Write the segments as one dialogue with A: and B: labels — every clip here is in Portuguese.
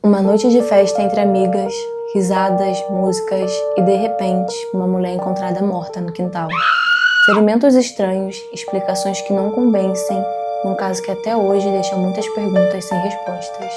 A: Uma noite de festa entre amigas, risadas, músicas e, de repente, uma mulher encontrada morta no quintal. Ferimentos estranhos, explicações que não convencem, e um caso que até hoje deixa muitas perguntas sem respostas.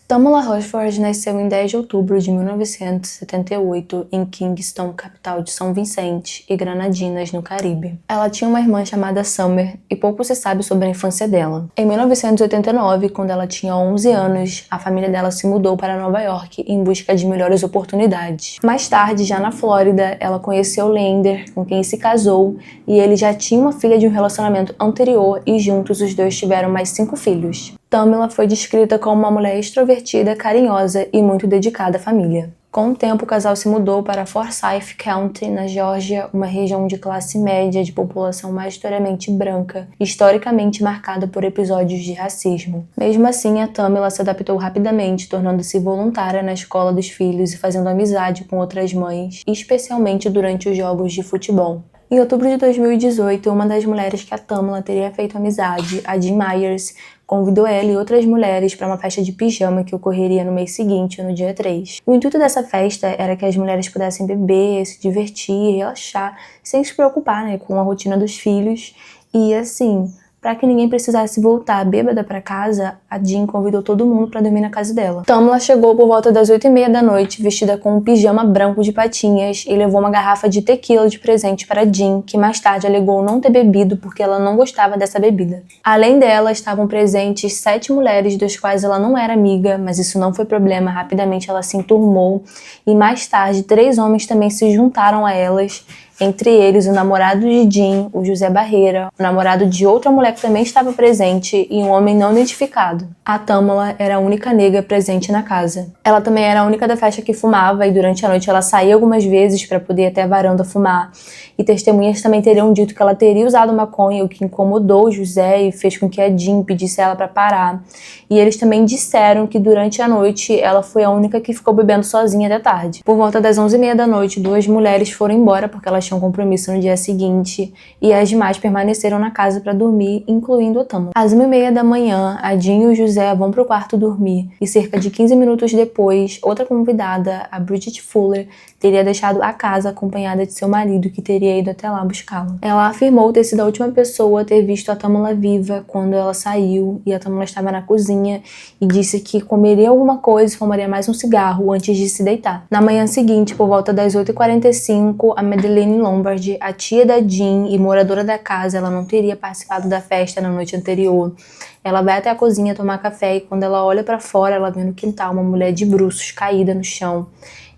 A: Tamala Rushford nasceu em 10 de outubro de 1978 em Kingston, capital de São Vicente e Granadinas, no Caribe. Ela tinha uma irmã chamada Summer e pouco se sabe sobre a infância dela. Em 1989, quando ela tinha 11 anos, a família dela se mudou para Nova York em busca de melhores oportunidades. Mais tarde, já na Flórida, ela conheceu Leander, com quem se casou, e ele já tinha uma filha de um relacionamento anterior e juntos os dois tiveram mais 5 filhos. Tamala foi descrita como uma mulher extrovertida, carinhosa e muito dedicada à família. Com o tempo, o casal se mudou para Forsyth County, na Geórgia, uma região de classe média de população majoritariamente branca, historicamente marcada por episódios de racismo. Mesmo assim, a Tamala se adaptou rapidamente, tornando-se voluntária na escola dos filhos e fazendo amizade com outras mães, especialmente durante os jogos de futebol. Em outubro de 2018, uma das mulheres que a Tamala teria feito amizade, a Jean Myers, convidou ela e outras mulheres para uma festa de pijama que ocorreria no mês seguinte, no dia 3. O intuito dessa festa era que as mulheres pudessem beber, se divertir, relaxar, sem se preocupar, com a rotina dos filhos. E assim, para que ninguém precisasse voltar bêbada para casa, a Jean convidou todo mundo para dormir na casa dela. Tamala chegou por volta das 8h30 da noite, vestida com um pijama branco de patinhas, e levou uma garrafa de tequila de presente para Jean, que mais tarde alegou não ter bebido porque ela não gostava dessa bebida. Além dela, estavam presentes 7 mulheres, das quais ela não era amiga, mas isso não foi problema, rapidamente ela se enturmou, e mais tarde 3 homens também se juntaram a elas, entre eles o namorado de Jean, o José Barreira, o namorado de outra mulher que também estava presente e um homem não identificado. A Tamala era a única negra presente na casa. Ela também era a única da festa que fumava e durante a noite ela saía algumas vezes para poder ir até a varanda fumar. E testemunhas também teriam dito que ela teria usado maconha, o que incomodou o José e fez com que a Jean pedisse ela para parar. E eles também disseram que durante a noite ela foi a única que ficou bebendo sozinha até tarde. Por volta das 11h30 da noite, 2 mulheres foram embora porque elas tinham compromisso no dia seguinte e as demais permaneceram na casa para dormir, incluindo a Tamala. Às 1h30 da manhã, a Jean e o José vão pro quarto dormir e cerca de 15 minutos depois, outra convidada, a Bridget Fuller, teria deixado a casa acompanhada de seu marido, que teria ido até lá buscá-la. Ela afirmou ter sido a última pessoa a ter visto a Tamala viva quando ela saiu e a Tamala estava na cozinha e disse que comeria alguma coisa e fumaria mais um cigarro antes de se deitar. Na manhã seguinte, por volta das 8h45, a Madeleine Lombard, a tia da Jean e moradora da casa, ela não teria participado da festa na noite anterior. Ela vai até a cozinha tomar café e quando ela olha para fora, ela vê no quintal uma mulher de bruços caída no chão.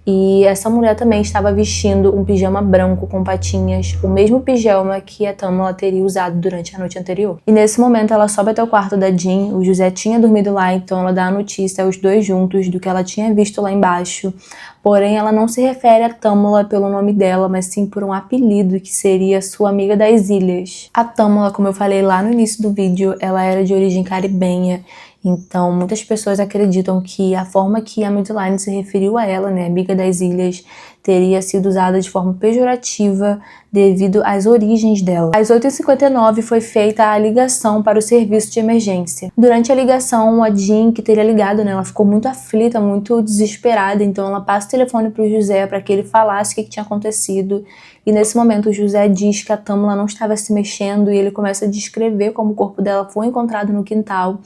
A: E essa mulher também estava vestindo um pijama branco com patinhas, o mesmo pijama que a Tamala teria usado durante a noite anterior. E nesse momento ela sobe até o quarto da Jean, o José tinha dormido lá, então ela dá a notícia aos dois juntos do que ela tinha visto lá embaixo. Porém, ela não se refere a Tamala pelo nome dela, mas sim por um apelido que seria sua amiga das ilhas. A Tamala, como eu falei lá no início do vídeo, ela era de origem caribenha. Então, muitas pessoas acreditam que a forma que a Madeleine se referiu a ela, amiga das ilhas, teria sido usada de forma pejorativa devido às origens dela. Às 8h59 foi feita a ligação para o serviço de emergência. Durante a ligação, a Jean, que teria ligado, ela ficou muito aflita, muito desesperada, então ela passa o telefone para o José para que ele falasse o que tinha acontecido. E nesse momento o José diz que a Tamala não estava se mexendo e ele começa a descrever como o corpo dela foi encontrado no quintal.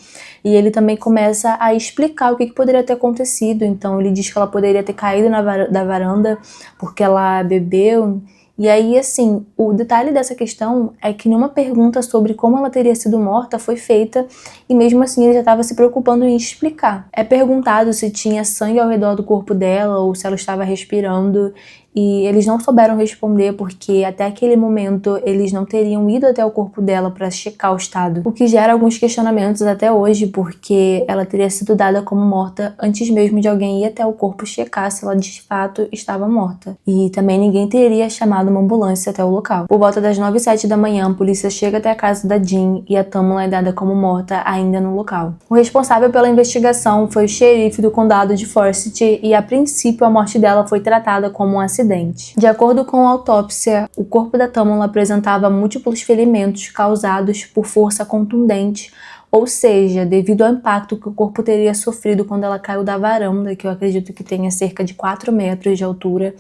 A: E ele também começa a explicar o que poderia ter acontecido. Então ele diz que ela poderia ter caído da varanda porque ela bebeu. E aí, assim, o detalhe dessa questão é que nenhuma pergunta sobre como ela teria sido morta foi feita e mesmo assim ele já estava se preocupando em explicar. É perguntado se tinha sangue ao redor do corpo dela ou se ela estava respirando e eles não souberam responder porque até aquele momento eles não teriam ido até o corpo dela para checar o estado, o que gera alguns questionamentos até hoje porque ela teria sido dada como morta antes mesmo de alguém ir até o corpo checar se ela de fato estava morta. E também ninguém teria chamado uma ambulância até o local. Por volta das 9h07 da manhã, a polícia chega até a casa da Jean e a Tamala é dada como morta ainda no local. O responsável pela investigação foi o xerife do condado de Forsyth e a princípio a morte dela foi tratada como um acidente. De acordo com a autópsia, o corpo da Tamala apresentava múltiplos ferimentos causados por força contundente, Ou seja, devido ao impacto que o corpo teria sofrido quando ela caiu da varanda, que eu acredito que tenha cerca de 4 metros de altura,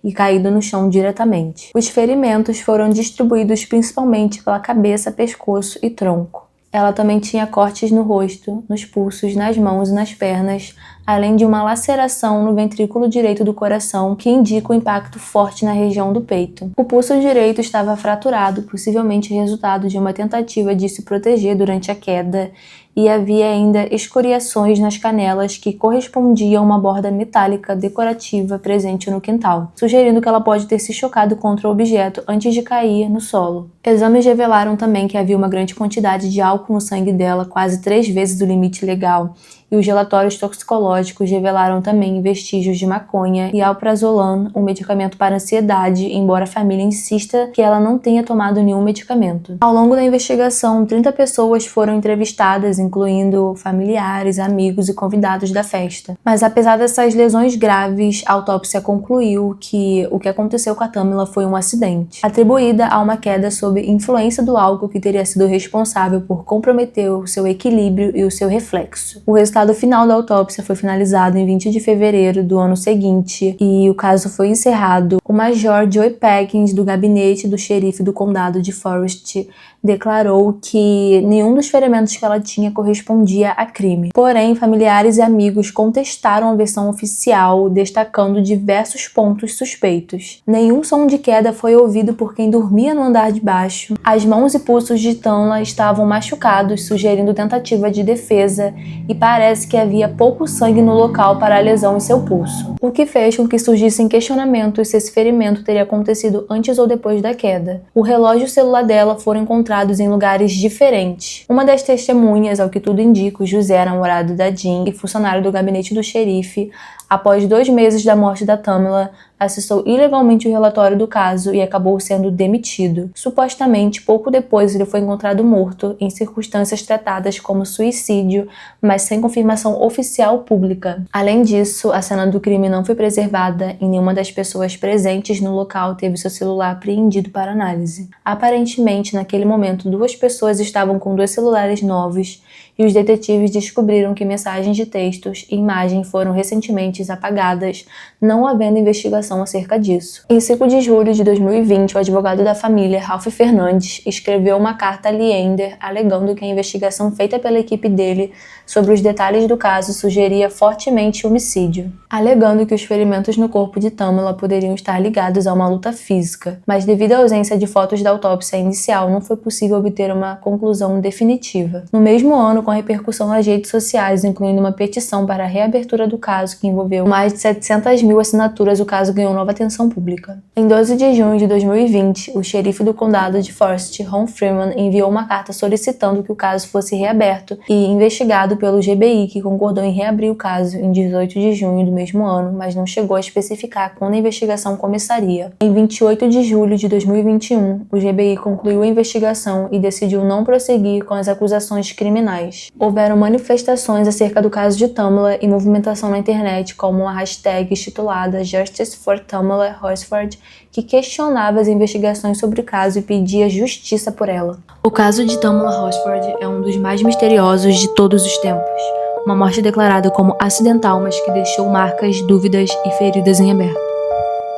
A: e caído no chão diretamente. Os ferimentos foram distribuídos principalmente pela cabeça, pescoço e tronco. Ela também tinha cortes no rosto, nos pulsos, nas mãos e nas pernas, além de uma laceração no ventrículo direito do coração que indica um impacto forte na região do peito. O pulso direito estava fraturado, possivelmente resultado de uma tentativa de se proteger durante a queda, e havia ainda escoriações nas canelas que correspondiam a uma borda metálica decorativa presente no quintal, sugerindo que ela pode ter se chocado contra o objeto antes de cair no solo. Exames revelaram também que havia uma grande quantidade de álcool no sangue dela, quase 3 vezes o limite legal, e os relatórios toxicológicos revelaram também vestígios de maconha e alprazolam, um medicamento para ansiedade, embora a família insista que ela não tenha tomado nenhum medicamento. Ao longo da investigação, 30 pessoas foram entrevistadas, incluindo familiares, amigos e convidados da festa. Mas apesar dessas lesões graves, a autópsia concluiu que o que aconteceu com a Tamela foi um acidente, atribuída a uma queda sob influência do álcool que teria sido responsável por comprometer o seu equilíbrio e o seu reflexo. O resultado final da autópsia foi finalizado em 20 de fevereiro do ano seguinte e o caso foi encerrado. O Major Joe Perkins, do gabinete do xerife do condado de Forest, declarou que nenhum dos ferimentos que ela tinha correspondia a crime. Porém, familiares e amigos contestaram a versão oficial, destacando diversos pontos suspeitos. Nenhum som de queda foi ouvido por quem dormia no andar de baixo. As mãos e pulsos de Tamela estavam machucados, sugerindo tentativa de defesa, e parece que havia pouco sangue no local para a lesão em seu pulso, o que fez com que surgissem questionamentos se esse ferimento teria acontecido antes ou depois da queda. O relógio e o celular dela foram encontrados em lugares diferentes. Uma das testemunhas, ao que tudo indica, o José, namorado da Jean e funcionário do gabinete do xerife, após 2 meses da morte da Tamela, acessou ilegalmente o relatório do caso e acabou sendo demitido. Supostamente, pouco depois ele foi encontrado morto, em circunstâncias tratadas como suicídio, mas sem confirmação oficial pública. Além disso, a cena do crime não foi preservada e nenhuma das pessoas presentes no local teve seu celular apreendido para análise. Aparentemente, naquele momento, 2 pessoas estavam com 2 celulares novos e os detetives descobriram que mensagens de textos e imagem foram recentemente apagadas, não havendo investigação acerca disso. Em 5 de julho de 2020, o advogado da família, Ralph Fernandes, escreveu uma carta a Leander alegando que a investigação feita pela equipe dele sobre os detalhes do caso sugeria fortemente homicídio, alegando que os ferimentos no corpo de Tamela poderiam estar ligados a uma luta física, mas devido à ausência de fotos da autópsia inicial, não foi possível obter uma conclusão definitiva. No mesmo ano, com repercussão nas redes sociais, incluindo uma petição para a reabertura do caso que envolveu mais de 700 mil assinaturas, o caso ganhou nova atenção pública. Em 12 de junho de 2020, o xerife do condado de Forest, Ron Freeman, enviou uma carta solicitando que o caso fosse reaberto e investigado pelo GBI, que concordou em reabrir o caso em 18 de junho do mesmo ano, mas não chegou a especificar quando a investigação começaria. Em 28 de julho de 2021, o GBI concluiu a investigação e decidiu não prosseguir com as acusações criminais. Houveram manifestações acerca do caso de Tamela e movimentação na internet, como a hashtag intitulada Justice for Tamela Horsford, que questionava as investigações sobre o caso e pedia justiça por ela. O caso de Tamela Horsford é um dos mais misteriosos de todos os tempos. Uma morte declarada como acidental, mas que deixou marcas, dúvidas e feridas em aberto.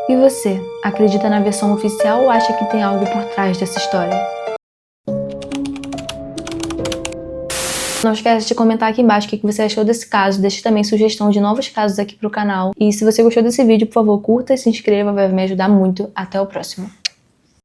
A: E você, acredita na versão oficial ou acha que tem algo por trás dessa história? Não esquece de comentar aqui embaixo o que você achou desse caso, deixe também sugestão de novos casos aqui pro canal. E se você gostou desse vídeo, por favor, curta e se inscreva, vai me ajudar muito. Até o próximo.